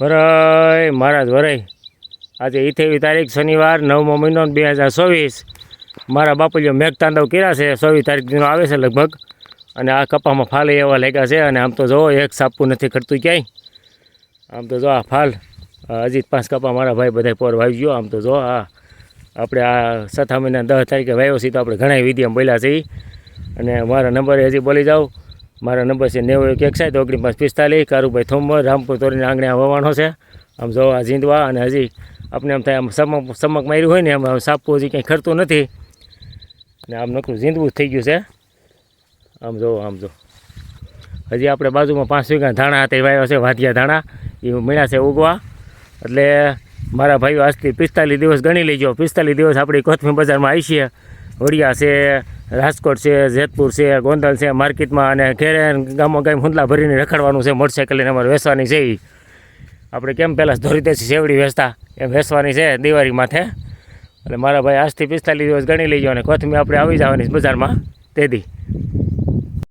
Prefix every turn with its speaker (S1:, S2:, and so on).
S1: વરાય મહારાજ વરાય આજે 28 તારીખ શનિવાર 9મો મહિનો 2024 મારા બાપુજીઓ મેઘતાંડવ કર્યા છે 24 તારીખ દિનો આવે છે લગભગ અને આ કપામાં ફાલ એવા લાગ્યા છે અને આમ તો જો એક સાપું નથી કરતું ક્યાંય આમ તો જો આ ફાલ હજી 5 કપા મારા ભાઈ બધા પોર વાવી ગયો આમ તો જો આ આપણે આ 7 મહિના 10 તારીખે વાવ્યો છે તો આપણે ઘણા વિડીયો બોલ્યા છે અને મારા નંબરે હજી બોલી જાઉં મારા નંબર છે 91 145 કારુભાઈ થોમર રામપુર તોરીને આંગણે વવાણો છે આમ જો આ જીંદવા અને હજી આપણે એમ થાય આમ સમક માર્યું હોય ને એમ સાપું હજી કંઈ ખરતું નથી અને આમ નકરું જીંદવું થઈ ગયું છે આમ જો હજી આપણે બાજુમાં 5 વીઘા ધાણા હતા વાવ્યા છે વાધિયા ધાણા એ મળ્યા છે ઉગવા એટલે મારા ભાઈઓ આજથી 45 દિવસ ગણી લેજો 45 દિવસ આપણી કોથમી બજારમાં આવી છીએ વડિયા છે રાજકોટ છે જેતપુર છે ગોંડલ છે માર્કેટમાં અને ઘેરે ગામો ગામ હુંદલા ભરીને રખડવાનું છે મોટરસાઇકલ લઈને અમારે વેચવાની છે એ આપણે કેમ પહેલાં ધોરીદેશી સેવડી વેચતા એમ વેચવાની છે દિવાળી માથે એટલે મારા ભાઈ આજથી 45 દિવસ ગણી લેજો અને કોથમી આપણે આવી જવાની બજારમાં તેથી